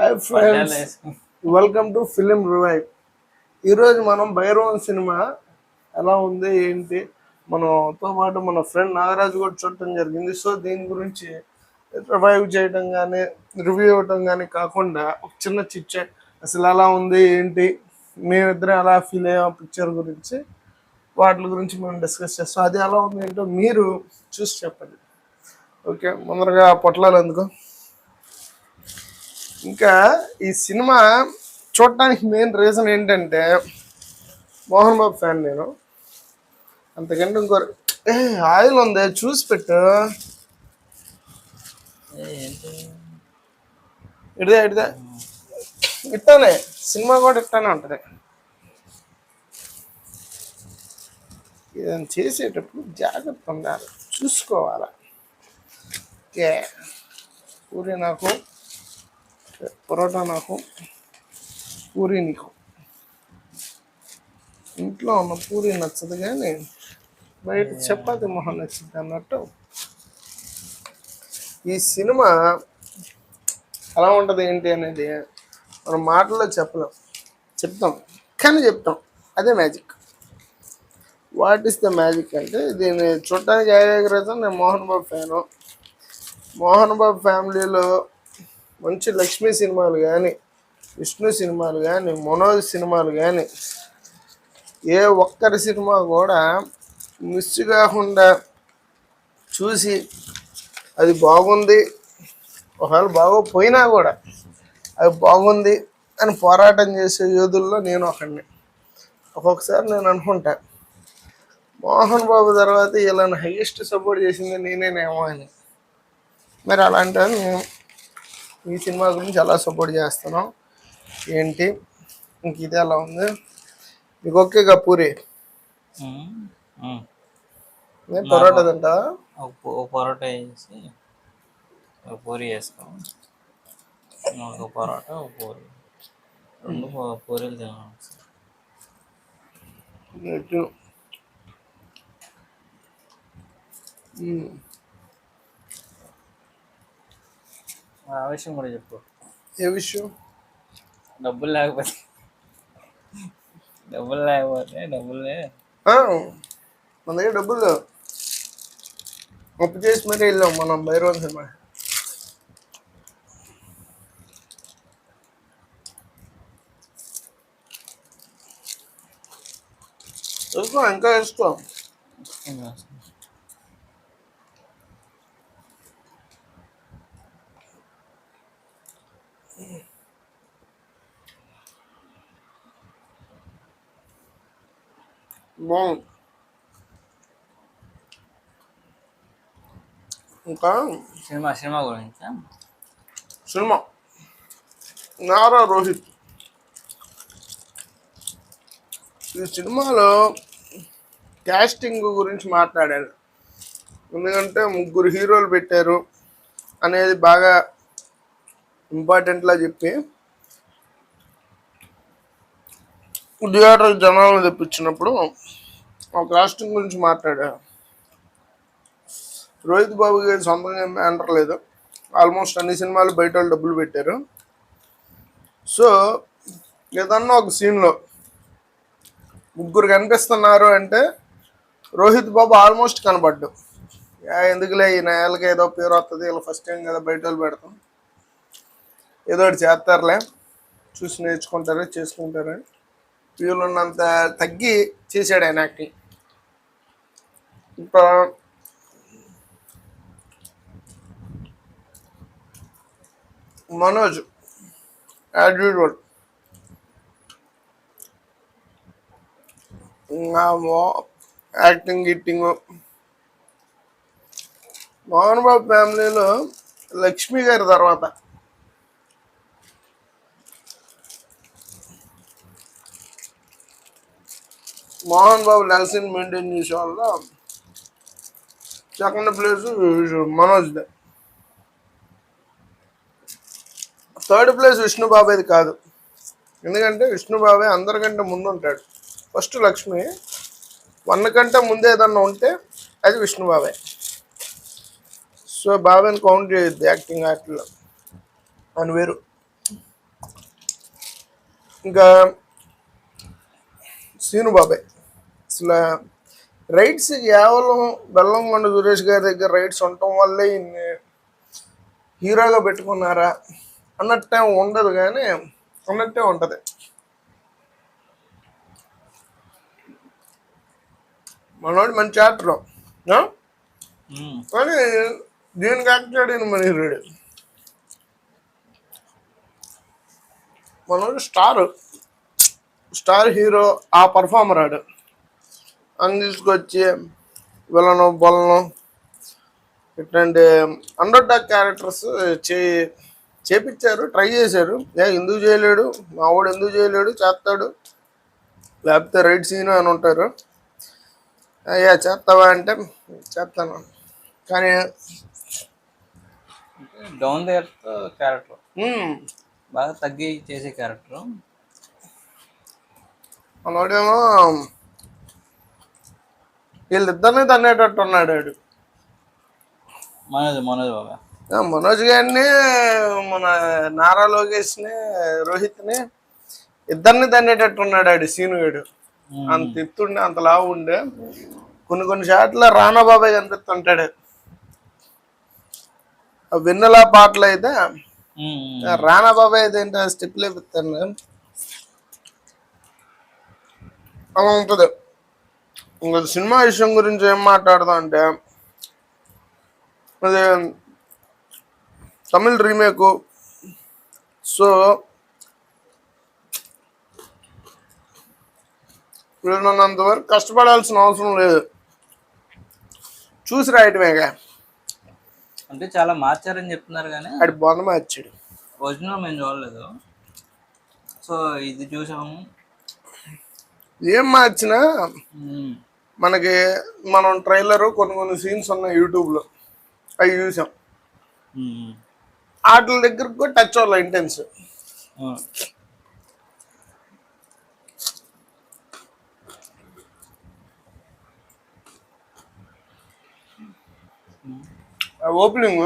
Hi friends, welcome to film revive. ఈరోజు మనం Bhairavan cinema ఎలా ఉంది ఏంటి మనతో పాటు మన ఫ్రెండ్ నాగరాజు కూడా చూడటం జరిగింది. సో దీని గురించి రివైవ్ చేయడం కానీ రివ్యూ ఇవ్వటం కానీ కాకుండా ఒక చిన్న చిట్చాట్ అసలు ఎలా ఉంది ఏంటి మేమిద్దరం ఎలా ఫీల్ అయ్యాం పిక్చర్ గురించి వాటి గురించి మేము డిస్కస్ చేస్తాం. అది ఎలా ఉంది ఏంటో మీరు చూసి చెప్పండి. ఓకే, ముందరగా పొట్లాలు ఎందుకు. ఇంకా ఈ సినిమా చూడటానికి మెయిన్ రీజన్ ఏంటంటే మోహన్ బాబు ఫ్యాన్ నేను. అంతకంటే ఇంకో ఆయిల్ ఉంది చూసి పెట్టు. ఇడిదే ఇట్టానే సినిమా కూడా ఇట్టానే ఉంటుంది. ఏదైనా చేసేటప్పుడు జాగ్రత్త ఉండాలి, చూసుకోవాలి. ఓకే, పూరి నాకు, పరోటా నాకు, పూరి నీకు. ఇంట్లో ఉన్న పూరి నచ్చదు కానీ బయట చపాతి మొహం నచ్చింది అన్నట్టు ఈ సినిమా ఎలా ఉంటుంది ఏంటి అనేది మనం మాటల్లో చెప్తాం కానీ చెప్తాం. అదే magic. What is the magic అంటే దీన్ని చూడటానికి ఏకగ్రతం. నేను మోహన్ బాబు ఫ్యాను. మోహన్ బాబు ఫ్యామిలీలో మంచి లక్ష్మీ సినిమాలు కానీ, విష్ణు సినిమాలు కానీ, మనోజ్ సినిమాలు కానీ ఏ ఒక్కరి సినిమా కూడా మిస్ కాకుండా చూసి అది బాగుంది, ఒకవేళ బాగోపోయినా కూడా అది బాగుంది అని పోరాటం చేసే యోధుల్లో నేను ఒకడిని. ఒక్కొక్కసారి నేను అనుకుంటా మోహన్ బాబు తర్వాత వీళ్ళని హైయెస్ట్ సపోర్ట్ చేసింది నేనేనేమో అని. మరి అలాంటి నేను ఈ సినిమా గురించి ఎలా సపోర్ట్ చేస్తాను ఏంటి, ఇంక ఇది ఎలా ఉంది మీకు? ఓకేగా పూరి పరోటా తింటా. పరోటా వేసి ఒక పూరి వేసుకో. ఒక పరోటా ఒక పూరి, రెండు పూరీలు తినాలి. ఆ విషయం కూడా చెప్పు. ఏ విషయం? డబ్బులు లేకపోతే మన దగ్గర డబ్బులు అప్పు చేసి మరీ వెళ్ళాం మనం భైరవన్ సినిమా. వేసుకో, ఇంకా వేసుకో. బాగుంది. ఇంకా సినిమా గురించి సినిమా నారా రోహిత్ ఈ సినిమాలో క్యాస్టింగ్ గురించి మాట్లాడారు. ఎందుకంటే ముగ్గురు హీరోలు పెట్టారు అనేది బాగా ఇంపార్టెంట్లా చెప్పి థియేటర్ జనాలను తెప్పించినప్పుడు ఆ కాస్టింగ్ గురించి మాట్లాడారు. రోహిత్ బాబు గారి సొంతంగా ఏం బ్యానర్ లేదు. ఆల్మోస్ట్ అన్ని సినిమాలు బయట వాళ్ళు డబ్బులు పెట్టారు. సో ఏదన్నా ఒక సీన్లో ముగ్గురు కనిపిస్తున్నారు అంటే రోహిత్ బాబు ఆల్మోస్ట్ కనబడ్డు. ఎందుకులే ఈ నెలకి ఏదో పేరు వస్తుంది, ఇలా ఫస్ట్ టైం కదా బయట వాళ్ళు పెడతాం, ఏదో ఒకటి చేస్తారులే, చూసి నేర్చుకుంటారు చేసుకుంటారు, వీళ్ళు ఉన్నంత తగ్గి చేశాడు ఆయన యాక్టింగ్. ఇంకా మనోజ్ యాజ్ యూజువల్ యాక్టింగ్ గిట్టింగ్. మోహన్ బాబు ఫ్యామిలీలో లక్ష్మి గారి తర్వాత మోహన్ బాబు లెగసీని మెయింటైన్ చేసే వల్ల సెకండ్ ప్లేస్ మనోజ్దే. థర్డ్ ప్లేస్ విష్ణుబాబేది కాదు. ఎందుకంటే విష్ణుబాబే అందరికంటే ముందు ఉంటాడు. ఫస్ట్ లక్ష్మి, 1 కంటే ముందు ఏదన్నా ఉంటే అది విష్ణుబాబే. సో బాబాయ్ని కౌంట్ చేయొద్దు యాక్టింగ్ ఆర్ట్లో అని వేరు. ఇంకా సీను బాబాయ్ అసలు రైట్స్ కేవలం బెల్లంకొండ సురేష్ గారి దగ్గర రైట్స్ ఉండటం వల్లే ఇన్ని హీరోగా పెట్టుకున్నారా అన్నట్టే ఉండదు, కానీ అన్నట్టే ఉంటుంది. మనోడు మంచి యాక్టర్ కానీ దీనికి యాక్ట్ చేయడానికి మన హీరోడు. మనోడు స్టార్ హీరో, ఆ పర్ఫార్మర్ ఆడు అని తీసుకొచ్చి విలను బొలను ఇట్లాంటి అండర్ డాగ్ క్యారెక్టర్స్ చేపించారు, ట్రై చేశారు. ఎందుకు చేయలేడు, మా వాడు ఎందుకు చేయలేడు, చేస్తాడు. లేకపోతే రైట్ సీన్ అని ఉంటారు. అయ్యా చేస్తావా అంటే చేస్తాను, కానీ డౌన్ ద ఎర్త్ క్యారెక్టర్, బాగా తగ్గి చేసే క్యారెక్టర్. మనోడేమో వీళ్ళిద్దరిని తన్నేటట్టు ఉన్నాడు వాడు. మనోజ్ బాబా మనోజ్ గారిని, మన నారా లోకేష్ని, రోహిత్ని ఇద్దరిని తన్నేటట్టు ఉన్నాడు ఆడు సీనుగాడు. అంత ఎత్తుండే, అంత లావు ఉండే. కొన్ని షాట్ల రానా బాబాయ్ కనిపిస్తుంటాడు. వెన్నెలా పాటలు అయితే రానా బాబాయ్ అయితే ఏంటి స్టెప్లు వేపిస్తాను అలా ఉంటుంది. ఇంకా సినిమా విషయం గురించి ఏం మాట్లాడదాం అంటే, అది తమిళ్ రీమేక్. సో వీళ్ళన్నంతవరకు కష్టపడాల్సిన అవసరం లేదు, చూసి రాయటమేగా. అంటే చాలా మార్చారని చెప్తున్నారు, కానీ అది బొంద మార్చాడు. ఒరిజినల్ మేము చూడలేదు, సో ఇది చూసాము. ఏం మార్చినా మనకి, మనం ట్రైలరు కొన్ని సీన్స్ ఉన్నాయి యూట్యూబ్లో, అవి చూసాం. వాటి దగ్గరకు కూడా టచ్ అవ్వాలి ఇంటెన్స్. ఓపెనింగ్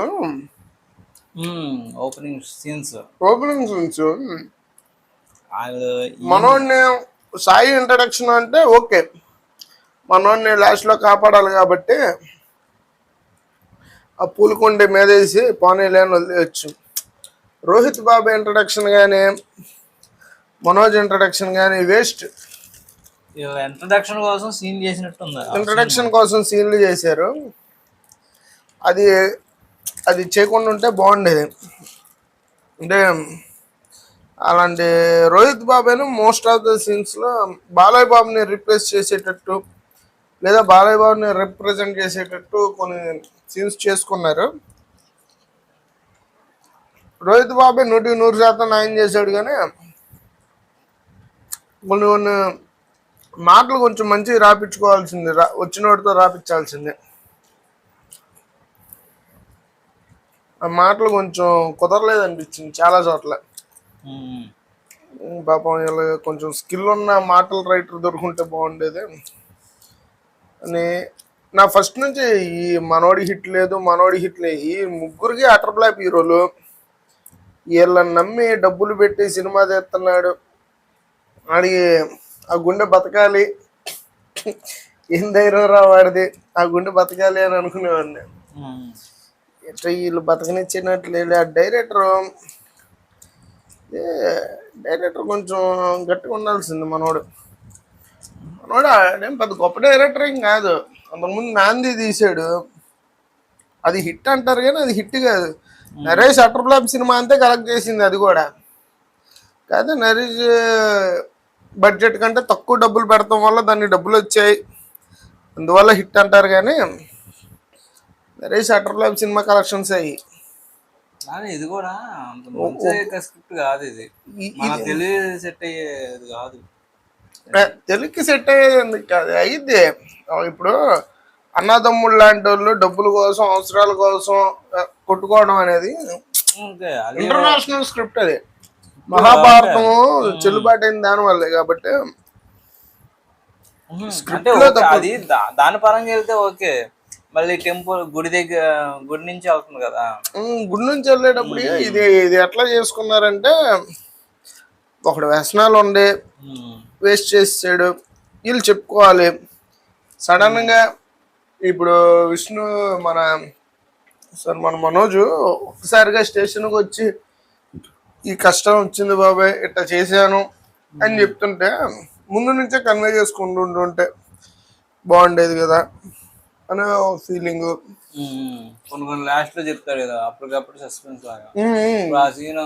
సీన్స్ మనోడిని సాయి ఇంట్రడక్షన్ అంటే ఓకే, మనోడిని లాస్ట్లో కాపాడాలి కాబట్టి ఆ పూలకొండ మీదేసి పానీలేని వదిలేయచ్చు. రోహిత్ బాబు ఇంట్రడక్షన్ కానీ మనోజ్ ఇంట్రడక్షన్ కానీ వేస్ట్. ఇంట్రడక్షన్ కోసం సీన్ చేసినట్టుంది, ఇంట్రడక్షన్ కోసం సీన్లు చేశారు. అది చేయకుండా ఉంటే బాగుండేది. అంటే అలాంటి రోహిత్ బాబుని మోస్ట్ ఆఫ్ ద సీన్స్లో బాలయ్య బాబుని రీప్లేస్ చేసేటట్టు, లేదా బాలయ్య బాబుని రిప్రజెంట్ చేసేటట్టు కొన్ని సీన్స్ చేసుకున్నారు. రోహిత్ బాబే 100% న్యాయం చేశాడు, కానీ కొన్ని మాటలు కొంచెం మంచిగా రాపించుకోవాల్సింది, వచ్చినోడితో రాపించాల్సిందే. ఆ మాటలు కొంచెం కుదరలేదు అనిపించింది చాలా చోట్ల. పాపం ఇలా కొంచెం స్కిల్ ఉన్న మాటలు రైటర్ దొరుకుంటే బాగుండేది అని నా ఫస్ట్ నుంచి. ఈ మనోడి హిట్ లేదు, ఈ ముగ్గురికి అటర్ బ్లాక్ హీరోలు. వీళ్ళని నమ్మి డబ్బులు పెట్టి సినిమా తీస్తున్నాడు, ఆడికి ఆ గుండె బతకాలి, ఏం ధైర్యం రా వాడిది, ఆ గుండె బతకాలి అని అనుకునేవాడిని. ఎట్లా వీళ్ళు బతకనిచ్చినట్లేదు. ఆ డైరెక్టర్ కొంచెం గట్టిగా ఉండాల్సింది. మనోడు అదేం పెద్ద గొప్ప డైరెక్టర్ ఏం కాదు. అంతకుముందు నాంది తీసాడు, అది హిట్ అంటారు కానీ అది హిట్ కాదు. నరేష్ అటర్ బ్లాక్ సినిమా అంతే కలెక్ట్ చేసింది, అది కూడా కాదు. నరేష్ బడ్జెట్ కంటే తక్కువ డబ్బులు పెడతాం వల్ల దాన్ని డబ్బులు వచ్చాయి, అందువల్ల హిట్ అంటారు. కానీ నరేష్ అటర్ బ్లాక్ సినిమా కలెక్షన్స్ అయ్యి. ఇది కూడా స్క్రిప్ట్ కాదు, ఇది తెలుగు సెట్ అయ్యేది కాదు. తెలుగుకి సెట్ అయ్యేది కాదు, అయ్యిద్ది. ఇప్పుడు అన్నదమ్ముళ్ళు లాంటి వాళ్ళు డబ్బుల కోసం, అవసరాల కోసం కొట్టుకోవడం అనేది ఇంటర్నేషనల్ స్క్రిప్ట్. అది మహాభారతం చెల్లుబాటు అయిన దానివల్లే కాబట్టి అది దాని పరంగా వెళ్తే ఓకే. మళ్ళీ టెంపుల్ గుడి నుంచి వెళ్తుంది కదా, గుడి నుంచి వెళ్ళేటప్పుడు ఇది ఎట్లా చేసుకున్నారంటే, ఒకడు వ్యసనాలు ఉండి వేస్ట్ చేసాడు, వీళ్ళు చెప్పుకోవాలి. సడన్గా ఇప్పుడు విష్ణు మన మనోజు ఒక్కసారిగా స్టేషన్కి వచ్చి ఈ కష్టం వచ్చింది బాబాయ్ ఇట్లా చేశాను అని చెప్తుంటే ముందు నుంచే కన్వే చేసుకుంటుంటే బాగుండేది కదా అనే ఫీలింగ్. కొన్ని లాస్ట్ లో చెప్తాడు కదా అప్పటికప్పుడు సస్పెన్స్ లాగా. ఆ సీన్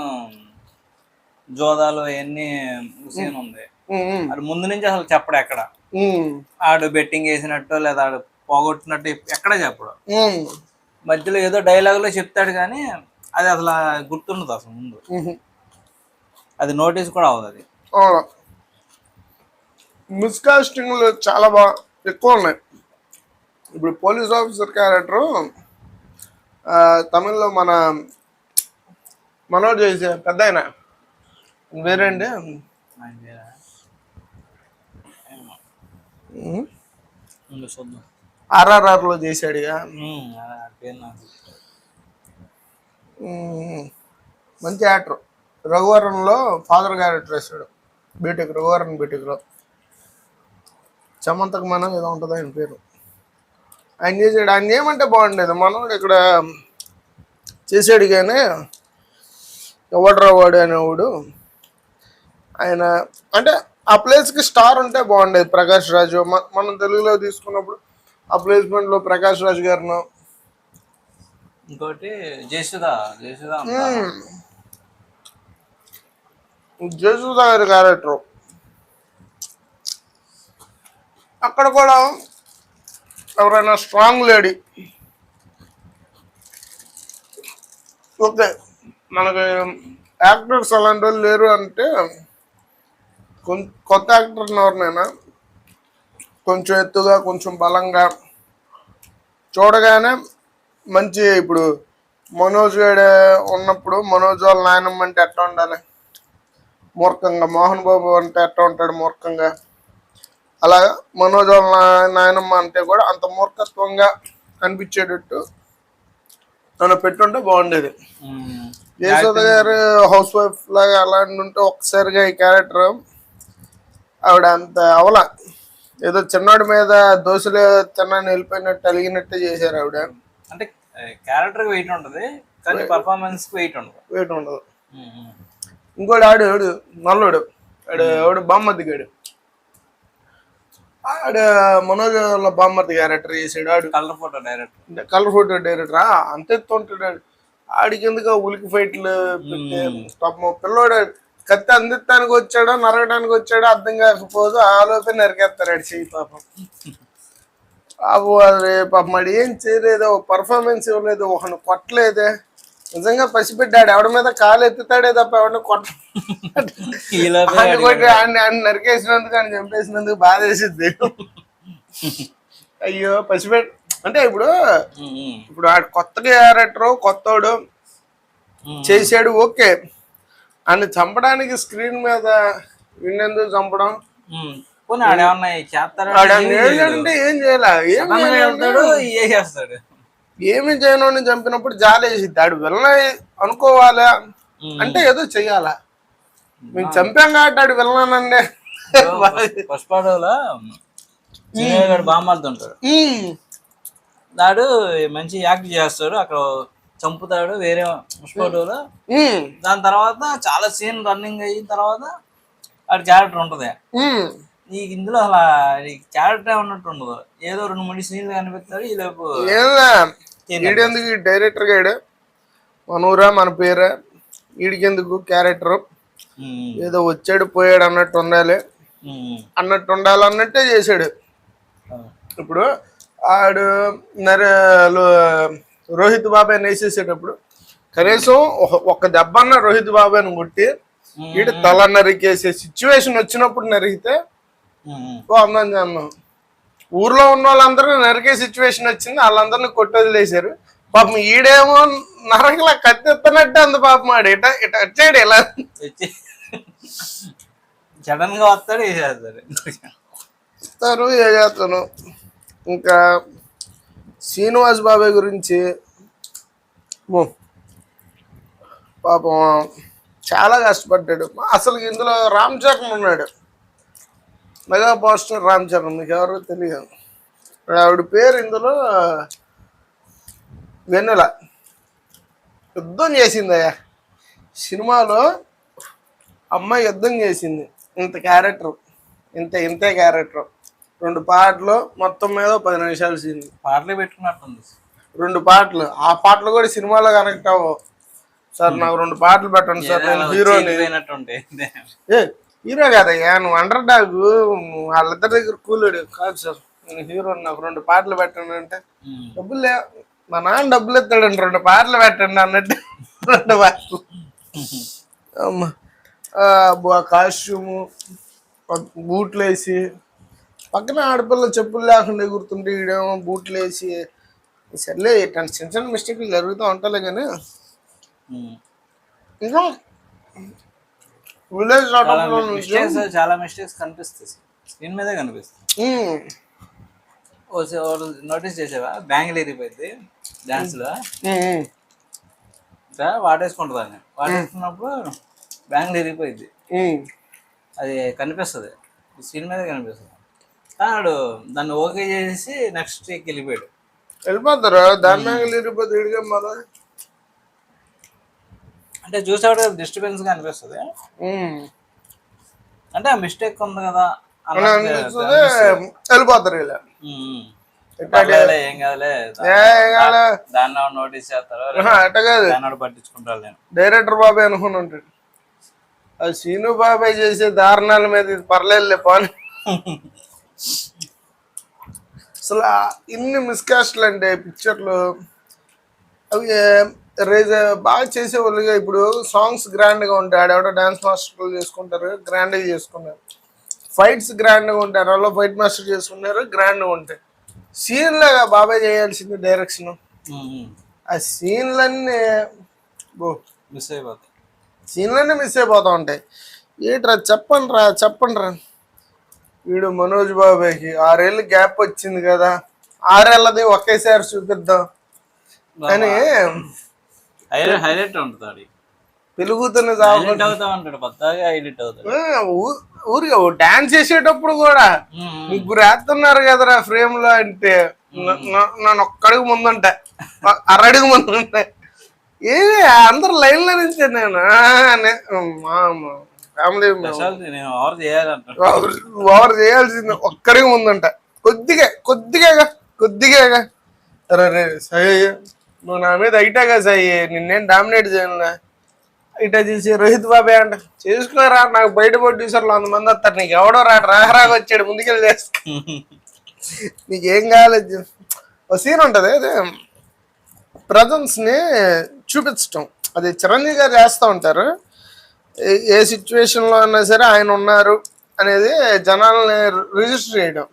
జోదాలు అవన్నీ సీన్ ఉంది, అది ముందు నుంచి అసలు చెప్పడు ఎక్కడ. ఆడు బెట్టింగ్ వేసినట్టు లేదా ఆడు పోగొట్టినట్టు ఎక్కడ చెప్పడు. మధ్యలో ఏదో డైలాగ్ లో చెప్తాడు కానీ అది అసలు గుర్తుండదు అసలు ముందు. అది నోటీస్ కూడా అవ్వదు. అది మిస్కాస్టింగ్లు చాలా బాగా ఎక్కువ ఉన్నాయి. ఇప్పుడు పోలీస్ ఆఫీసర్ క్యారెక్టరు తమిళ్లో మనోజ్ చేసే పెద్ద ఆయన వేరేండి RRRలో చేశాడు. మంచి యాక్టర్. రఘువరణలో ఫాదర్ క్యారెక్టర్ వేసాడు. రఘువరన్ బీటెక్లో చమంతకు మనం ఏదో ఉంటుంది ఆయన పేరు. ఆయన చేసాడు. ఆయన ఏమంటే బాగుండేది. మనోడు ఇక్కడ చేసాడు కానీ ఎవడ్రా వాడు అనేవాడు. ఆయన అంటే ఆ ప్లేస్కి స్టార్ ఉంటే బాగుండేది. ప్రకాష్ రాజు మనం తెలుగులో తీసుకున్నప్పుడు ఆ ప్లేస్మెంట్లో ప్రకాష్ రాజు గారిను, ఇంకోటి జయసుధ గారి క్యారెక్టర్. అక్కడ కూడా ఎవరైనా స్ట్రాంగ్ లేడీ ఓకే. మనకి యాక్టర్స్ అలాంటి వాళ్ళు లేరు అంటే కొత్త యాక్టర్ని ఎవరినైనా కొంచెం ఎత్తుగా కొంచెం బలంగా చూడగానే మంచి. ఇప్పుడు మనోజ్ గడ ఉన్నప్పుడు మనోజ్ వాళ్ళ నాయనమ్మ అంటే ఎట్లా ఉండాలి మూర్ఖంగా, మోహన్ బాబు అంటే ఎట్లా ఉంటాడు మూర్ఖంగా, అలాగా మనోజ్ వాళ్ళ నాయనమ్మ అంటే కూడా అంత మూర్ఖత్వంగా కనిపించేటట్టు నన్ను పెట్టుంటే బాగుండేది. యశోద గారు హౌస్ వైఫ్ లాగా అలాంటి ఉంటే ఒక్కసారిగా ఈ క్యారెక్టర్ ఆవిడ అంత అవలా ఏదో చిన్నోడి మీద దోశలు తిన్నాను వెళ్ళిపోయినట్టు అలిగినట్టే చేశారు ఆవిడ. అంటే క్యారెక్టర్ వెయిట్ ఉంటుంది కానీ పర్ఫార్మెన్స్ వెయిట్ ఉండదు. ఇంకోటి ఆడు నల్లోడు ఆడు బామ్మద్దిగాడు. ఆడు మనోజ్ బామ్మర్ది క్యారెక్టర్ చేసాడు. ఆడు కలర్ ఫోటో డైరెక్టరా అంత ఎత్తుంటాడు. ఆడికి ఎందుకు ఉలికి ఫైట్లు పెట్టి పాపం పిల్లోడు కత్తి అందిస్తానికి వచ్చాడో నరగడానికి వచ్చాడో అర్థం కాకపోదు ఆలోపే నరికేస్తారు ఆడి చెయ్యి. పాపం అది పాపం ఆడు ఏం చేయలేదు, పర్ఫార్మెన్స్ ఇవ్వలేదు, ఒకని కొట్టలేదే. నిజంగా పసిపెట్టాడు ఎవడి మీద కాలు ఎత్తుతాడే తప్ప ఎవరిని ఆయన నరికేసినందుకు ఆయన చంపేసినందుకు బాధ వేసిద్ది. అయ్యో పసిపెట్ అంటే ఇప్పుడు ఆడు కొత్త క్యారెక్టర్ కొత్తోడు చేసాడు ఓకే. ఆయన చంపడానికి స్క్రీన్ మీద విన్నెందుకు చంపడం అంటే ఏం చేయాలి, ఏమి చేయను చంపినప్పుడు జాలేసిద్ది. ఆడు వెళ్ళ అనుకోవాలా అంటే ఏదో చెయ్యాలా. మేము చంపాం కాబట్టి ఆడు వెళ్ళానండి. పుష్పడోలో బామ్మర్తుంటాడు, నాడు మంచి యాక్ట్ చేస్తాడు, అక్కడ చంపుతాడు వేరే పుష్పడోలో. దాని తర్వాత చాలా సీన్ రన్నింగ్ అయిన తర్వాత ఆడి క్యారెక్టర్ ఉంటది. నీకు ఇందులో అసలు క్యారెక్టర్ ఉన్నట్టు ఉండదు, ఏదో 2-3 సీన్లు కనిపిస్తాడు. ఈ లోపు ఈడెందుకు డైరెక్టర్ గాడు మన ఊరా మన పేరా ఈడికెందుకు క్యారెక్టర్ ఏదో వచ్చాడు పోయాడు అన్నట్టు ఉండాలన్నట్టే చేశాడు. ఇప్పుడు ఆడు రోహిత్ బాబాయ్ వేసేసేటప్పుడు కనీసం ఒక దెబ్బన్న రోహిత్ బాబాయ్ని కొట్టి ఈడు తల నరికేసే సిచ్యువేషన్ వచ్చినప్పుడు నరికితే అందం చేద్దాం. ఊర్లో ఉన్న వాళ్ళందరూ నరికే సిచ్యువేషన్ వచ్చింది, వాళ్ళందరినీ కొట్టి వదిలేశారు. పాపం ఈడేమో నరకలా కత్తెత్తనట్టు అంత పాపం ఆడు ఇట వచ్చాడు ఇలా సడన్ గా వస్తాడు ఇస్తారు ఏ చేస్తాను. ఇంకా శ్రీనివాస్ బాబాయ్ గురించి పాపం చాలా కష్టపడ్డాడు. అసలు ఇందులో రామ్ చరణ్ ఉన్నాడు, mega power star Ram Charan, మీకు ఎవరో తెలియదు. ఆవిడ పేరు ఇందులో వెన్నెల. యుద్ధం చేసిందయ్యా సినిమాలో. అమ్మాయి యుద్ధం చేసింది. ఇంత క్యారెక్టర్, ఇంతే క్యారెక్టర్. 2 పాటలు మొత్తం మీద 10 నిమిషాలు సీన్. పాటలే పెట్టుకున్నట్టుంది. 2 పాటలు. ఆ పాటలు కూడా సినిమాలో కనెక్ట్ అవ్వవు. సార్ నాకు 2 పాటలు పెట్టండి సార్, నేను హీరోని. ఏ హీరో కాదయ్యా, నువ్వు అండర్ డాగ్, వాళ్ళిద్దరి దగ్గర కూలేడు కాదు సార్, నేను హీరోని, నాకు 2 పాటలు పెట్టండి అంటే డబ్బులు లే, మా నాన్న డబ్బులు ఎత్తాడండి 2 పాటలు పెట్టండి అన్నట్టు 2 పాటలు. అమ్మా కాస్ట్యూము, బూట్లు వేసి, పక్కన ఆడపిల్ల చెప్పులు లేకుండా ఎగురుతుంటే ఈడేమో బూట్లు వేసి. సర్లే ఇట్లాంటి చిన్న మిస్టేక్లు జరుగుతూ ఉంటాలే కానీ ఇంకా విలేజ్ చాలా మిస్టేక్స్ కనిపిస్తాయి స్క్రీన్ మీదే కనిపిస్తాయి. నోటీస్ చేసావా బ్యాంగిల్ ఎరిగిపోయింది డాన్స్ లో, వాటేసుకుంటుంది అని, వాటేసుకున్నప్పుడు బ్యాంగిల్ ఎరిగిపోయింది, అది కనిపిస్తుంది స్క్రీన్ మీదే కనిపిస్తుంది. వాడు దాన్ని ఓకే చేసి నెక్స్ట్ వీక్ వెళ్ళిపోతారు. దాని బ్యాంగిల్ ఎరిగిపోతే ఇడిగా మళ్ళీ అంటే చూసేవాడు డిస్టర్బెన్స్ గా అనిపిస్తుంది. అంటే ఆ మిస్టేక్ ఉంది కదా వెళ్ళిపోతారు. ఇలా ఏం కాదులే, దాన్ని నోటీస్ చేస్తారు, అట్ట కాదు పట్టించుకుంటారు. నేను డైరెక్టర్ బాబాయ్ అనుకుని ఉంటాడు. అది సీను బాబాయ్ చేసే దారుణాల మీద ఇది పర్లేదులే పోనీ. అసలు ఇన్ని మిస్కాస్ట్లు అంటే పిక్చర్లు అవి రేజ్ బాగా చేసేవాళ్ళుగా. ఇప్పుడు సాంగ్స్ గ్రాండ్గా ఉంటాయి, ఆడెవడో డాన్స్ మాస్టర్లు చేసుకుంటారు, గ్రాండ్గా చేసుకున్నారు. ఫైట్స్ గ్రాండ్గా ఉంటాయి, వాళ్ళు ఫైట్ మాస్టర్ చేసుకున్నారు, గ్రాండ్గా ఉంటాయి. సీన్లాగా బాబాయ్ చేయాల్సింది డైరెక్షన్. ఆ సీన్లన్నీ మిస్ అయిపోతాయి, సీన్లన్నీ మిస్ అయిపోతూ ఉంటాయి. ఏంట్రా చెప్పండి రా. వీడు మనోజ్ బాబాయ్కి 6 ఏళ్ళు గ్యాప్ వచ్చింది కదా, 6 ఏళ్ళది ఒకేసారి చూపిద్దాం అని హైలైట్ ఉంటుంది. పెరుగుతున్న ఊరిగా డాన్స్ చేసేటప్పుడు కూడా 3 వేస్తున్నారు కదరా ఫ్రేమ్ లో అంటే నన్ను ఒక్కడుగు ముందుంటా, 6 అడుగు ముందుంటా. ఏమి అందరు లైన్ లో నుంచి నేను ఫ్యామిలీ ఓవర్ చేయాల్సింది, ఒక్కడికి ముందుంట. కొద్దిగా అరే సై నువ్వు నా మీద అయిటాగా సై, నిన్నేం డామినేట్ చేయనులే. ఇటా చేసి రోహిత్ బాబాయ్ అంట చేసుకోరా, నాకు బయట ప్రొడ్యూసర్లు 100 మంది వస్తారు, నీకు ఎవడో రాగా వచ్చాడు ముందుకెళ్ళి చేసుకో, నీకేం కాలేదు. ఒక సీన్ ఉంటుంది, అదే ప్రజెన్స్ని చూపించటం, అది చిరంజీవి గారు చేస్తూ ఉంటారు. ఏ సిచ్యువేషన్లో అయినా సరే ఆయన ఉన్నారు అనేది జనాలని రిజిస్టర్ చేయడం.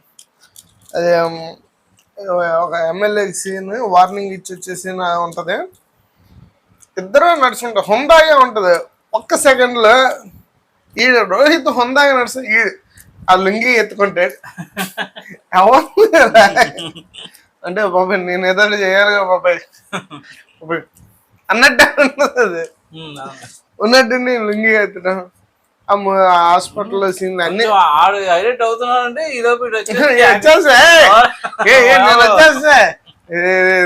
అది ఒక ఎమ్మెల్యే సీన్, వార్నింగ్ ఇచ్చి వచ్చే సీన్ ఉంటుంది. ఇద్దరు నడుచుకుంటారు, హుందాగా ఉంటుంది. ఒక్క సెకండ్లో ఈడు రోహిత్ హుందాగా నడుచు, ఈడు ఆ లుంగి ఎత్తుకుంటాడు. అంటే బాబాయ్ నేను ఏదైనా చేయాలి కదా బాబాయ్ అన్నట్టు ఉంటుంది. ఉన్నట్టు నేను లుంగి ఎత్తుతాను. హాస్పిటల్లో సీన్ అన్ని వచ్చేస్తా.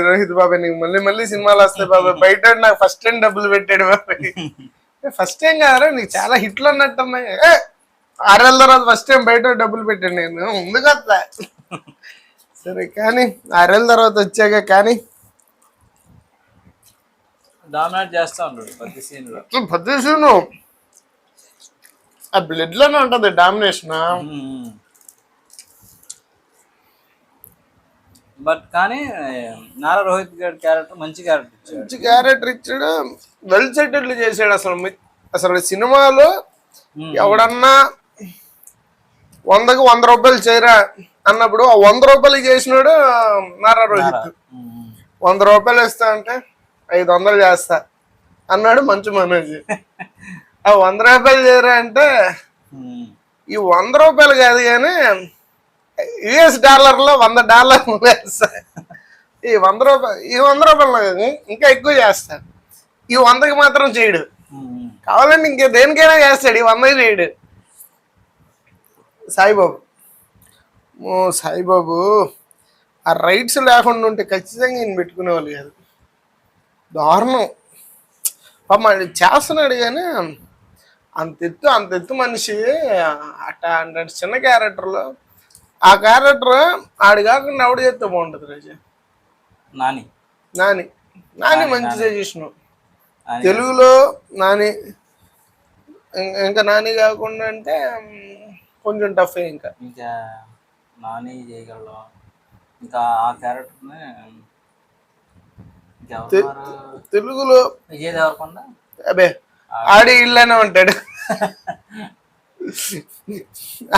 రోహిత్ బాబాయ్ నీకు మళ్ళీ సినిమాలు వస్తాయి బాబాయ్, బయట నాకు ఫస్ట్ టైం డబ్బులు పెట్టాడు బాబాయ్. ఫస్ట్ టైం కాదరా, నీకు చాలా హిట్లు అన్నట్టు ఉన్నాయి. 6 ఏళ్ళ తర్వాత ఫస్ట్ టైం బయట డబ్బులు పెట్టాను నేను, ముందుకు వస్తా సరే. కానీ 6 ఏళ్ళ తర్వాత వచ్చాక కానీ డామినేట్ చేస్తా ఉంటాడు ప్రతి సీన్లో. ఆ బ్లడ్ లోనే ఉంటది డామినేషన్. బట్ కానీ నారా రోహిత్ గారి క్యారెక్టర్ మంచి క్యారెక్టర్ ఇచ్చాడు, వెల్ సెటిల్డ్ చేశాడు. అసలు సినిమాలో ఎవడన్నా 100కి 100 రూపాయలు చేయరా అన్నప్పుడు ఆ 100 రూపాయలు చేసినాడు నారా రోహిత్. 100 రూపాయలు ఇస్తా అంటే 500 చేస్తా అన్నాడు మంచి మనోజ్. ఆ 100 రూపాయలు చేయరా అంటే ఈ 100 రూపాయలు కాదు కానీ US డాలర్లో $100 వేస్తా. ఈ 100 రూపాయలు ఇంకా ఎక్కువ చేస్తా, ఈ 100కి మాత్రం చేయడు. కావాలంటే ఇంకే దేనికైనా చేస్తాడు, ఈ 100 చేయడు. సాయిబాబు సాయిబాబు ఆ రైట్స్ లేకుండా ఉంటే ఖచ్చితంగా ఈయన పెట్టుకునేవాళ్ళు కాదు. దారుణం. పాపం ఆయన చేస్తున్నాడు కానీ అంత ఎత్తు మనిషి అట్లా అంటే చిన్న క్యారెక్టర్లో ఆ క్యారెక్టర్ ఆడు కాకుండా ఆవిడ చేస్తే బాగుంటుంది. రాజా నాని నాని నాని మంచి సజెషన్. తెలుగులో నాని, ఇంకా నాని కాకుండా అంటే కొంచెం టఫ్. ఇంకా నాని చేయగలడు. ఇంకా ఆ క్యారెక్టర్ని తెలుగులో విజయ్ దేవరకొండ అబే ఆడి ఇళ్ళనే ఉంటాడు.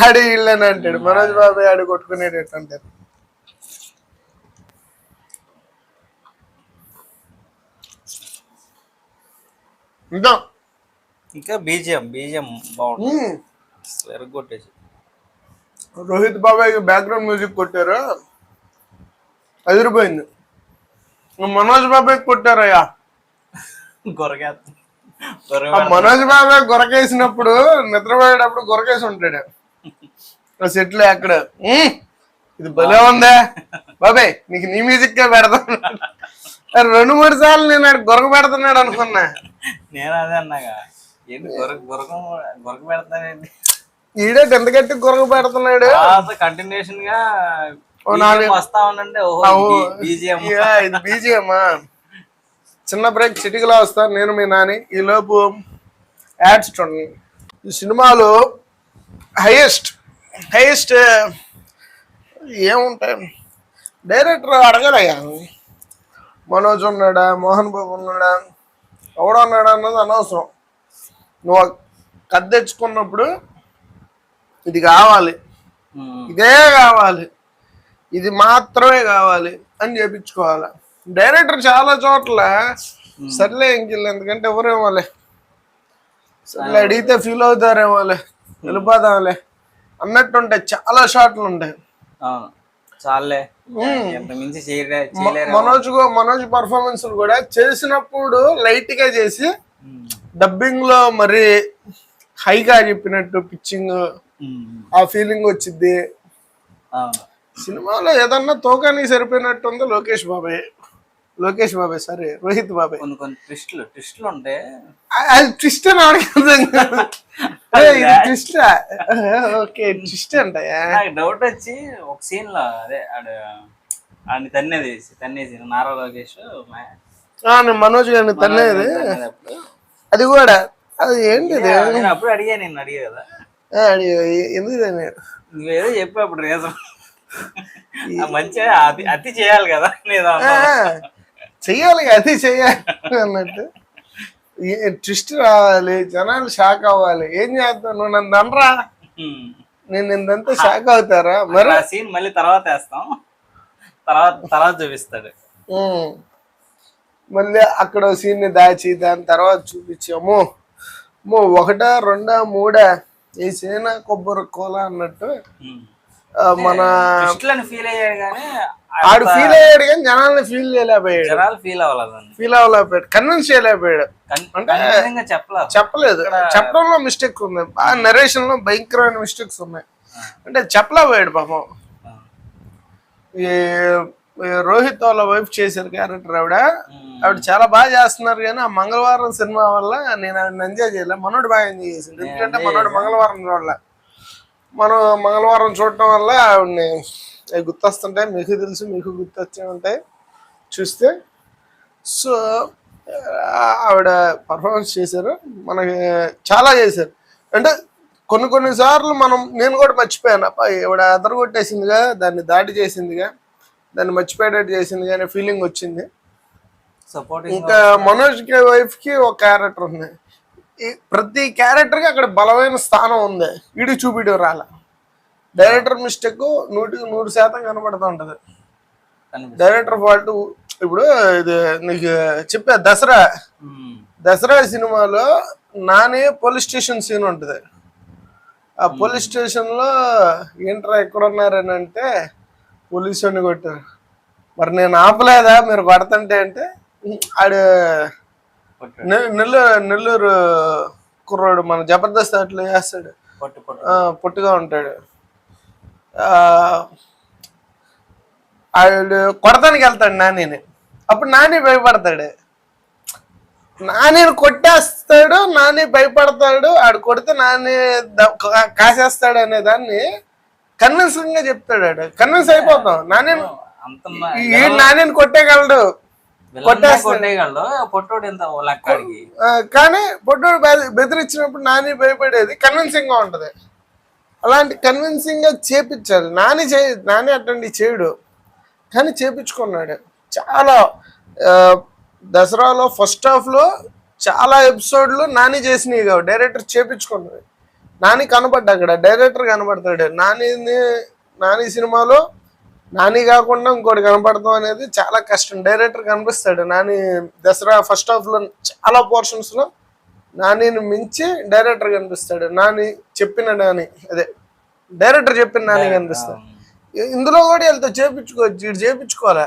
ఆడి ఇళ్ళనే అంటాడు. మనోజ్ బాబాయ్ ఆడి కొట్టుకునేటట్టు అంటారు. ఇంకా బీజిఎం బాగుంటుంది. కొట్టేసి రోహిత్ బాబాయ్ బ్యాక్గ్రౌండ్ మ్యూజిక్ కొట్టారు, అదిరిపోయింది. మనోజ్ బాబాయ్ కొట్టారయ్యా. మనోజ్ బాబాయ్ గొరకేసినప్పుడు నిద్రపోయేటప్పుడు గొరకేసి ఉంటాడు సెట్లు. అక్కడ ఇది భలే ఉందా బాబాయ్, నీకు నీ మ్యూజిక్ పెడతాను. 2-3 సార్లు నేను ఆడు గొరక పెడుతున్నాడు అనుకున్నా. నేను అదే అన్నాగా, గొరక పెడతానండి. ఈడే ఎంత గట్టి గొరక పెడుతున్నాడు. కంటిన్యూషన్ గా వస్తా ఉండండి. ఇది బీజిఎమ్మా. చిన్న బ్రేక్, చిటికలో వస్తాను నేను మీ నాని. ఈలోపు యాడ్స్ చూడండి. ఈ సినిమాలో హైయెస్ట్ ఏముంటాయి, డైరెక్టర్ అడగలయ్యా. మనోజ్ ఉన్నాడా, మోహన్ బాబు ఉన్నాడా, ఎవడున్నాడా అన్నది అనవసరం. నువ్వు కథ తెచ్చుకున్నప్పుడు ఇది కావాలి, ఇదే కావాలి, ఇది మాత్రమే కావాలి అని చేపించుకోవాలి. డైరెక్టర్ చాలా చోట్ల సర్లే ఇంకెళ్ళి, ఎందుకంటే ఎవరేమోలే, సర్లే అడిగితే ఫీల్ అవుతారేమోలే, వెళ్ళిపోదాంలే అన్నట్టుంటాయి. చాలా షాట్లు ఉంటాయి. మనోజ్ పర్ఫార్మెన్స్ కూడా చేసినప్పుడు లైట్ గా చేసి, డబ్బింగ్ లో మరి హైగా చెప్పినట్టు పిచ్చింగ్ ఆ ఫీలింగ్ వచ్చింది. సినిమాలో ఏదన్నా తోకానికి సరిపోయినట్టుంది లోకేష్ బాబాయ్ సరే రోహిత్ బాబాయ్. కొన్ని ట్విస్టులు ఉంటాయి. అది ట్విస్ట్ అని ట్విస్ట్. ఓకే ట్విస్ట్ అంటాయా? డౌట్ వచ్చి ఒక సీన్ లో అదే ఆడిని తన్నేసి నారా లోకేష్ మనోజ్ గారిని తన్నేది. అది కూడా అది ఏంటి? అప్పుడు అడిగా కదా ఎందుకు నువ్వేదో చెప్పు అప్పుడు రీజన్. మంచిగా అతి చేయాలి కదా, చెయ్యాలి అతి చెయ్యాలి అన్నట్టు. ట్విస్ట్ రావాలి, జనాలు షాక్ అవ్వాలి. ఏం చేస్తాను, నువ్వు నన్ను అనరా, నేను ఇంతంతా షాక్ అవుతారా? మరి ఆ సీన్ మళ్ళీ తర్వాత వేస్తాం, తర్వాత చూపిస్తాడు. మళ్ళీ అక్కడ సీన్ ని దాచి దాని తర్వాత చూపించాము. 1, 2, 3 ఈ సీన్ కొబ్బరి కోల అన్నట్టు మన ఫీల్ అయ్యాడు కానీ ఆడు ఫీల్ అయ్యాడు కానీ జనాల్ని ఫీల్ చేయలేకపోయాడు. ఫీల్ అవ్వలేకపోయాడు, కన్విన్స్ చేయలేకపోయాడు. అంటే చెప్పలేదు, చెప్పడంలో మిస్టేక్ ఉంది. నరేషన్ లో భయంకరమైన మిస్టేక్స్ ఉన్నాయి. అంటే చెప్పలేకపోయాడు పాపం. ఈ రోహిత్ వాళ్ళ వైఫ్ చేశారు క్యారెక్టర్. ఆవిడ చాలా బాగా చేస్తున్నారు కానీ ఆ మంగళవారం సినిమా వల్ల నేను ఆవిడని ఎంజాయ్ చేయలే. మనోడు బాగా ఎంజాయ్ చేశాడు. ఎందుకంటే మనోడు మంగళవారం చూడలే. మనం మంగళవారం చూడటం వల్ల ఆవిడని గుర్తొస్తుంటాయి. మీకు తెలుసు, మీకు గుర్తొచ్చే ఉంటాయి చూస్తే. సో ఆవిడ పర్ఫార్మెన్స్ చేశారు, మనకి చాలా చేశారు. అంటే కొన్నిసార్లు నేను కూడా మర్చిపోయాను, ఆవిడ అదరగొట్టేసిందిగా, దాన్ని దాడి చేసిందిగా, దాన్ని మర్చిపోయేటట్టు చేసింది కానీ ఫీలింగ్ వచ్చింది. ఇంకా మనోజ్ వైఫ్ కి ఒక క్యారెక్టర్ ఉంది. ప్రతి క్యారెక్టర్ కి అక్కడ బలమైన స్థానం ఉంది. వీడికి చూపిడు రాల. డైరెక్టర్ మిస్టేక్ 100% కనబడుతూ ఉంటది. Director fault. ఇప్పుడు ఇది నీకు చెప్పా, దసరా సినిమాలో నానే పోలీస్ స్టేషన్ సీన్ ఉంటది. ఆ పోలీస్ స్టేషన్ లో ఏంట్రా ఎక్కడున్నారని అంటే పోలీసుని కొట్టారు. మరి నేను ఆపలేదా మీరు కొడతంటే అంటే ఆడు పొట్టు నెల్లూరు కుర్రాడు మన జబర్దస్త్ అట్లా వేస్తాడు, పొట్టు పొట్టు పొట్టుగా ఉంటాడు. ఆడు కొడతానికి వెళ్తాడు నానిని, అప్పుడు నాని భయపడతాడు. నానిని కొట్టేస్తాడు, నాని భయపడతాడు. ఆడు కొడితే నాని కాసేస్తాడు అనే దాన్ని కన్విన్సింగ్ గా చెప్తాడు. ఆడు కన్విన్స్ అయిపోతాం, నాని నానిని కొట్టేయగలడు, కొట్టేయగలడు. పొట్టోడు ఎంత లెక్కడికి. కానీ పొట్టోడు బెదిరించినప్పుడు నాని భయపడేది కన్విన్సింగ్ గా ఉంటది. అలాంటి కన్విన్సింగ్ గా చేపించాలి. నాని అట్టండి చేయడు, కానీ చేపించుకున్నాడు. చాలా దసరాలో ఫస్ట్ హాఫ్ లో చాలా ఎపిసోడ్లు నాని చేసినవి కావు, డైరెక్టర్ చేపించుకున్నాడు. నాని కనపడ్డా, అక్కడ డైరెక్టర్ కనపడతాడు. నాని సినిమాలో నాని కాకుండా ఇంకోటి కనపడతాం అనేది చాలా కష్టం. డైరెక్టర్ కనిపిస్తాడు. నాని దసరా ఫస్ట్ హాఫ్ లో చాలా పోర్షన్స్ లో నానిని మించి డైరెక్టర్ కనిపిస్తాడు. అదే డైరెక్టర్ చెప్పిన నాని కనిపిస్తాడు. ఇందులో కూడా వెళ్తే చేపించుకోవచ్చు, ఇటు చేపించుకోవాలి.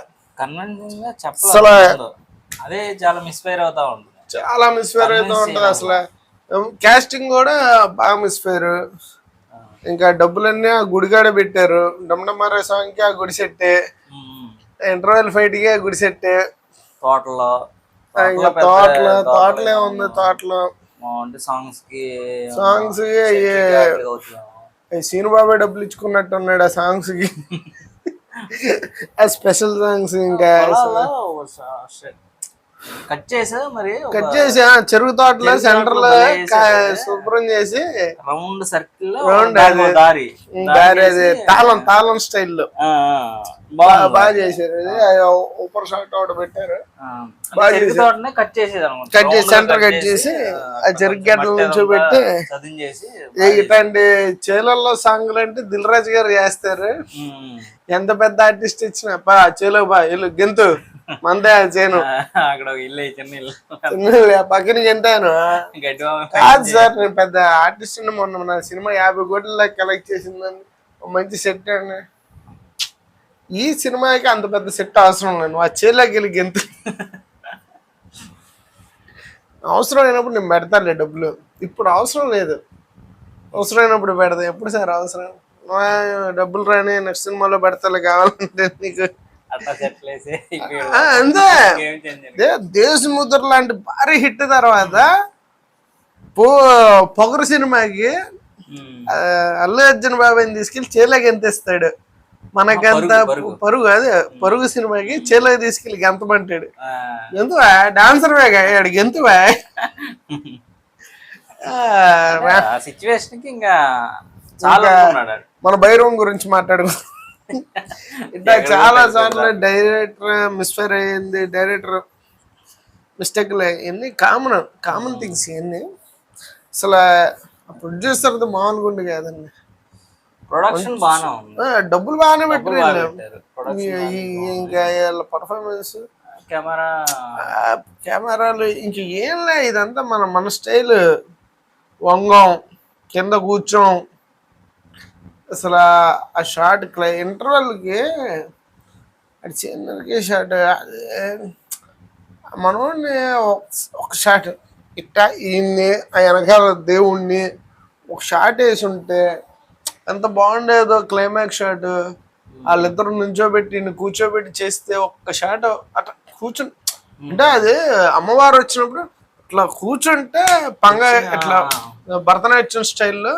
అసలు అదే చాలా మిస్ఫైర్ అవుతా ఉంటుంది, చాలా మిస్ఫైర్ అవుతూ ఉంటుంది. అసలు కాస్టింగ్ కూడా బాగా మిస్ఫైర్. ఇంకా డబ్బులన్నీ ఆ గుడిగాడ పెట్టారు. డమ్డమారే సాంగ్ కి ఆ గుడి సెట్టే, ఇంటర్వెల్ ఫైట్ కి ఆ గుడి సెట్టే. తోటలే ఉంది. తోటలో సాంగ్స్ సీనుబాబాయ్ డబ్బులు ఇచ్చుకున్నట్టు ఉన్నాడు ఆ సాంగ్స్ కి. ఆ స్పెషల్ సాంగ్స్ ఇంకా కట్ చేసి చెరుకు తోటలో సెంటర్ లో శుభ్రం చేసి రౌండ్ సర్కిల్ దారి అది తాళం స్టైల్లో బాగా చేశారు. ఊపర్ షాట్ ఒకటి పెట్టారు, కట్ చేసి సెంటర్ కట్ చేసి ఆ చెరుకు గడ్డల నుంచి పెట్టి. ఇట్లాంటి చేలల్లో సాంగ్లు అంటే దిల్ రాజు గారు చేస్తారు. ఎంత పెద్ద ఆర్టిస్ట్ ఇచ్చినా బా చేలో బా ఇల్లు గెంతు మందే చేను అక్కడ ఇల్లు పక్కన గెంతాను కాదు సార్. నేను పెద్ద ఆర్టిస్ట్ మొన్న నా సినిమా 50 కోట్ల కలెక్ట్ చేసిందని మంచి సెట్ అండి. ఈ సినిమాకి అంత పెద్ద సెట్ అవసరం లేదు. ఆ చేలోకి వెళ్ళి గెంతు అవసరం అయినప్పుడు నేను పెడతానులే డబ్బులు. ఇప్పుడు అవసరం లేదు, అవసరమైనప్పుడు పెడతా. ఎప్పుడు సార్ అవసరం? డబ్బులు రాని నెక్స్ట్ సినిమాలో పెడతాలే కావాలంటే నీకు. అంతే. దేశముద్ర లాంటి భారీ హిట్ తర్వాత పొగరు సినిమాకి అల్లు అర్జున్ బాబాయ్ని తీసుకెళ్లి చేలోకి ఎంత ఇస్తాడు. మనకంత పరుగు అదే పరుగు సినిమాకి చేలోకి తీసుకెళ్లి గెంతమంటాడు. ఎందువా డాన్సర్ వేగా అడిగి ఎంతువా సిచ్యువేషన్ కి ఇంకా మన భైరవం గురించి మాట్లాడుకో. ఇట్లా చాలా సార్లు డైరెక్టర్ మిస్ఫైర్ అయ్యింది, డైరెక్టర్ మిస్టేక్లు ఎన్ని కామన్ థింగ్స్ ఇవన్నీ. అసలు ప్రొడ్యూసర్ది మామూలుగా ఉండి కాదండి. ప్రొడక్షన్ బాగానే ఉంది, డబ్బులు బాగానే పెట్టారు. ఇంకా వీళ్ళ పర్ఫార్మెన్స్, కెమెరాలు ఇంక ఏం లే. ఇదంతా మన స్టైల్. వంగం, కింద కూర్చోం. అసలు ఆ షార్ట్ ఇంటర్వెల్కి అది చిన్నకి షార్ట్ మనోడిని ఒక షాట్ ఇట్టా ఈయన్ని ఆ వెనకాల దేవుణ్ణి ఒక షాట్ వేసి ఉంటే ఎంత బాగుండేదో. క్లైమాక్స్ షాట్ వాళ్ళిద్దరు నుంచోబెట్టి కూర్చోబెట్టి చేస్తే ఒక్క షాట్ అట్లా కూర్చుని అంటే అది అమ్మవారు వచ్చినప్పుడు ఇట్లా కూర్చుంటే ఇట్లా భరతనాట్యం స్టైల్లో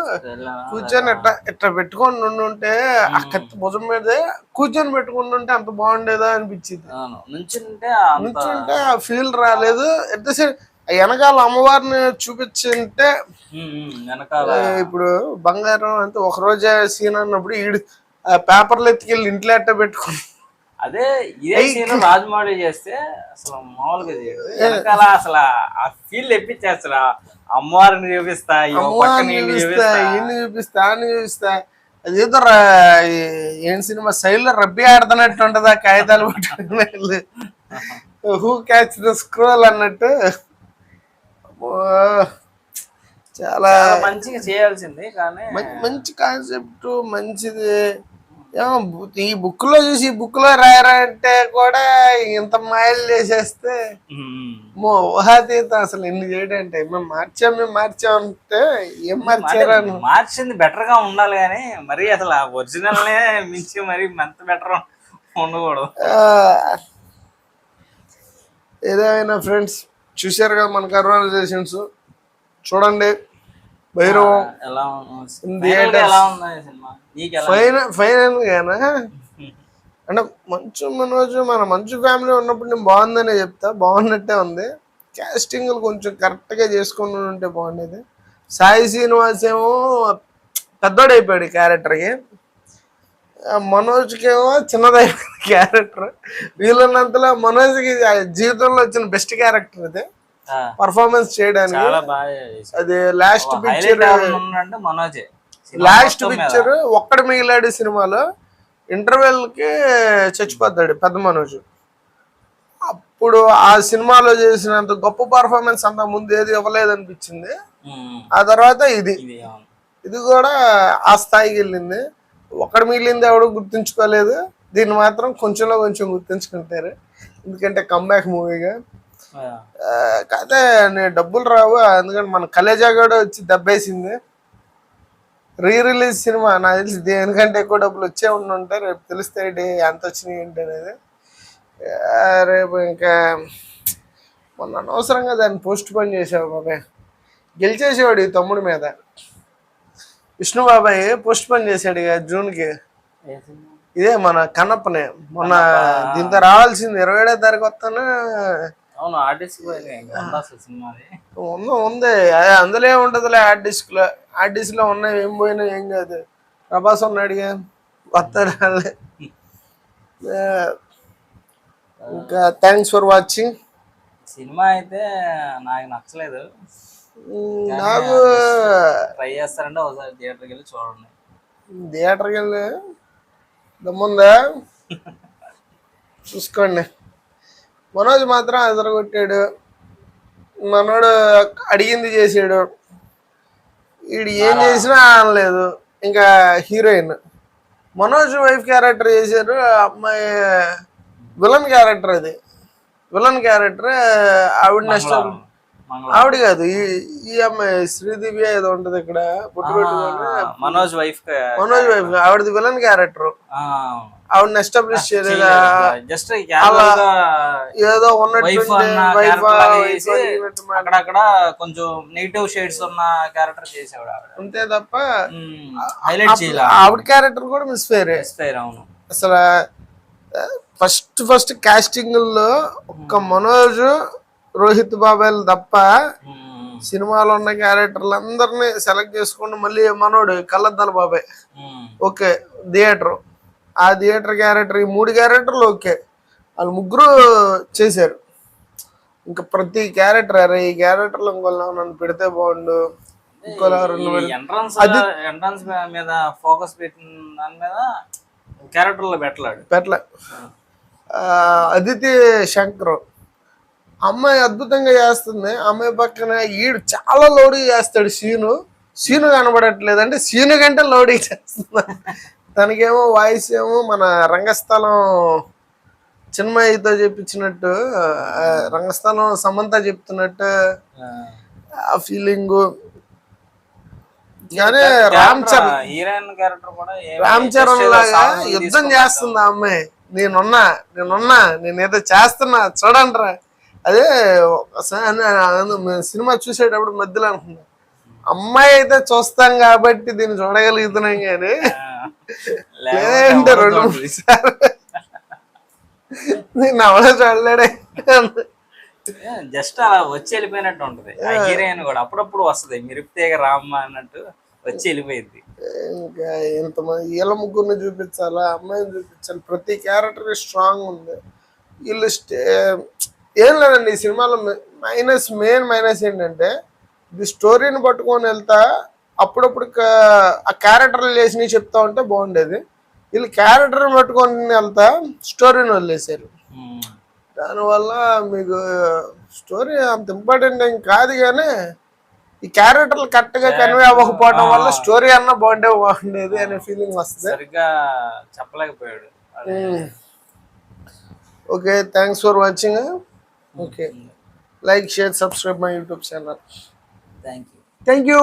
కూర్చొని ఇట్లా పెట్టుకొని ఉంటే ఆ కత్తి భుజం మీద కూర్చొని పెట్టుకుని ఉంటే అంత బాగుండేదా అనిపించింది. నుంచుంటే ఆ ఫీల్ రాలేదు. ఎట్ ద సేమ్ వెనకాల అమ్మవారిని చూపించింటే ఇప్పుడు బంగారం అంటే ఒక రోజే సీన్ అన్నప్పుడు ఈడు పేపర్లు ఎత్తుకెళ్ళి ఇంట్లో ఎట్ట పెట్టుకుని అదే ఇదే సీన్ రాజమౌళి చేస్తే అసలు మామూలుగా చేయడు. వెనకాల అసలు ఆ ఫీల్ తెప్పించేస్తా. అమ్మవారిని చూపిస్తా, చూపిస్తా అదేదో ఏం సినిమా శైలిలో రబ్బీ ఆడుతున్నట్టు ఉంటది. ఆ కాగితాలు పట్టుకునే హూ క్యాచ్ ద స్క్రోల్ అన్నట్టు చాలా మంచిగా చేయాల్సింది. కానీ మంచి కాన్సెప్ట్ మంచిది. ఈ బుక్ లో చూసి ఈ బుక్ లో రాయరంటే కూడా ఇంత మాయలు చేసేస్తే ఊహాతీతం అసలు ఎన్ని చేయడంటే మేము మార్చామంటే ఏం మార్చారని. మార్చింది బెటర్ గా ఉండాలి కానీ మరి అసలు ఆ ఒరిజినల్ నే మించి మరి ఎంత బెటర్ ఉండకూడదు. ఏదైనా ఫ్రెండ్స్ చూశారు కదా మన కన్వర్జేషన్స్, చూడండి భైరవం ఎలా ఉంది సినిమా ఫైనల్ గానా అంటే మనోజు మన మంచు ఫ్యామిలీ ఉన్నప్పుడు నేను బాగుందనే చెప్తా, బాగున్నట్టే ఉంది. క్యాస్టింగ్ కొంచెం కరెక్ట్ గా చేసుకుని ఉంటే బాగుండేది. సాయి శ్రీనివాస్ ఏమో పెద్దోడైపోయాడు క్యారెక్టర్కి, మనోజ్కి ఏమో చిన్నదైపోయింది క్యారెక్టర్. వీళ్ళన్నంతలో మనోజ్కి జీవితంలో వచ్చిన బెస్ట్ క్యారెక్టర్ అది పర్ఫార్మెన్స్ చేయడానికి. అది లాస్ట్ పిక్చర్ ఒక్కడు మిగిలాడు సినిమాలో, ఇంటర్వెల్ కి చచ్చిపోతాడు పెద్ద మనోజ్. అప్పుడు ఆ సినిమాలో చేసినంత గొప్ప పర్ఫార్మెన్స్ అంత ముందు ఏది ఇవ్వలేదు అనిపించింది. ఆ తర్వాత ఇది కూడా ఆ స్థాయికి వెళ్ళింది. ఒక్కడు మిగిలింది ఎవడు గుర్తుంచుకోలేదు, దీన్ని మాత్రం కొంచెంలో కొంచెం గుర్తుంచుకుంటారు ఎందుకంటే కంబ్యాక్ మూవీగా. కాకపోతే నేను డబ్బులు రావు, ఎందుకంటే మన కలేజా కూడా వచ్చి దెబ్బేసింది. రిలీజ్ సినిమా నాకు తెలిసి దేనికంటే ఎక్కువ డబ్బులు వచ్చే ఉంటాయి. రేపు తెలుస్తాయి ఎంత వచ్చినాయి ఏంటి అనేది. రేపు ఇంకా మొన్న అనవసరంగా దాన్ని పోస్ట్ పోన్ చేసావు బాబాయ్. గెలిచేసేవాడు ఈ తమ్ముడి మీద, విష్ణు బాబాయ్ పోస్ట్ పోన్ చేశాడు ఇక జూన్కి. ఇదే మన కన్నప్పని మొన్న దీంతో రావాల్సింది 27వ తారీఖు వస్తాను. ఉంది అందులో ఏముంటదిలే, హార్డ్ డిస్క్ లో ఉన్నాయి, ఏం పోయినా ఏం కాదు. ప్రభాస్ ఉన్నాడుగా వస్తాడు. ఇంకా థ్యాంక్స్ ఫర్ వాచింగ్. సినిమా అయితే నాకు నచ్చలేదు, నాకు ట్రై చేస్తారంటే ఒకసారి థియేటర్కి వెళ్ళి చూడండి. థియేటర్కి వెళ్ళి దమ్ముందా చూసుకోండి. మనోజ్ మాత్రం ఎదరగొట్టాడు, మనోడు అడిగింది చేసాడు, వీడు ఏం చేసినా అనలేదు. ఇంకా హీరోయిన్ మనోజ్ వైఫ్ క్యారెక్టర్ చేశారు, అమ్మాయి విలన్ క్యారెక్టర్. అది విలన్ క్యారెక్టర్. ఆవిడ నెక్స్ట్ ఆవిడ కాదు, ఈ అమ్మాయి శ్రీదివ్య ఏదో ఉంటది ఇక్కడ పుట్టు పెట్టుకుని మనోజ్ వైఫ్ ఆవిడది విలన్ క్యారెక్టర్. ఆవిడని ఎస్టాబ్లిష్ చేయలేదా, జస్ట్ ఏదో ఉన్నట్టు అక్కడక్కడ కొంచెం నెగిటివ్ షేడ్స్ ఉన్న క్యారెక్టర్ చేసేవాడు అంతే తప్ప ఆవిడ క్యారెక్టర్ కూడా మిస్ ఫెయిర్. అవును, అసలు ఫస్ట్ కాస్టింగ్ లో ఒక్క మనోజ్ రోహిత్ బాబాయ్ తప్ప సినిమాలో ఉన్న క్యారెక్టర్లు అందరినీ సెలెక్ట్ చేసుకుని మళ్ళీ మనోడు కళ్ళద్దాల బాబాయ్ ఓకే థియేటర్, ఆ థియేటర్ క్యారెక్టర్, ఈ 3 క్యారెక్టర్లు ఓకే, వాళ్ళు ముగ్గురు చేశారు. ఇంకా ప్రతి క్యారెక్టర్ అరే ఈ క్యారెక్టర్లో ఇంకోళ్ళు నన్ను పెడితే బాగుండు, ఇంకోలా ఎంట్రన్స్ మీద ఫోకస్ పెట్టిన దాని మీద క్యారెక్టర్లో పెట్టలే. అదితి శంకర్ అమ్మాయి అద్భుతంగా చేస్తుంది. అమ్మాయి పక్కన ఈడు చాలా లోడీ చేస్తాడు. సీను కనబడట్లేదు అంటే సీను కంటే లోడీ చేస్తుంది. తనకేమో వాయిస్ ఏమో మన రంగస్థలం చిన్మయితో చెప్పించినట్టు, రంగస్థలం సమంత చెప్తున్నట్టు ఆ ఫీలింగ్. కానీ రామ్ చరణ్ లాగా యుద్ధం చేస్తుంది ఆ అమ్మాయి. నేనేదో చేస్తున్నా చూడండి రా. అదే సినిమా చూసేటప్పుడు మధ్యలో అనుకున్నా, అమ్మాయి అయితే చూస్తాం కాబట్టి దీన్ని చూడగలుగుతున్నాం కానీ లేదంటే 2-3 సార్లు నేను అవలా చూడలేడే. జస్ట్ అలా వచ్చి వెళ్ళిపోయినట్టు ఉంటది. హీరోయిన్ కూడా అప్పుడప్పుడు వస్తుంది, మిరుపుతీగ రామ్మ అన్నట్టు వచ్చి వెళ్ళిపోయింది. ఇంకా ఇంతమంది వీళ్ళ ముగ్గురిని చూపించాలా, అమ్మాయిని చూపించాలి, ప్రతి క్యారెక్టర్ స్ట్రాంగ్ ఉంది. వీళ్ళు ఏం లేదండి ఈ సినిమాలో మెయిన్ మైనస్ ఏంటంటే ఇది స్టోరీని పట్టుకొని వెళ్తా అప్పుడప్పుడు ఆ క్యారెక్టర్లు చేసినవి చెప్తా ఉంటే బాగుండేది. వీళ్ళు క్యారెక్టర్ని పట్టుకొని వెళ్తా స్టోరీని వదిలేశారు. దానివల్ల మీకు స్టోరీ అంత ఇంపార్టెంట్ ఏం కాదు, కానీ ఈ క్యారెక్టర్లు కరెక్ట్ గా కన్వే అవ్వకపోవడం వల్ల స్టోరీ అన్న బాగుండేది అనే ఫీలింగ్ వస్తుంది. సరిగ్గా చెప్పలేకపోయాడు. Okay, thanks for watching. Okay, like, share, subscribe my YouTube channel. Thank you. Thank you.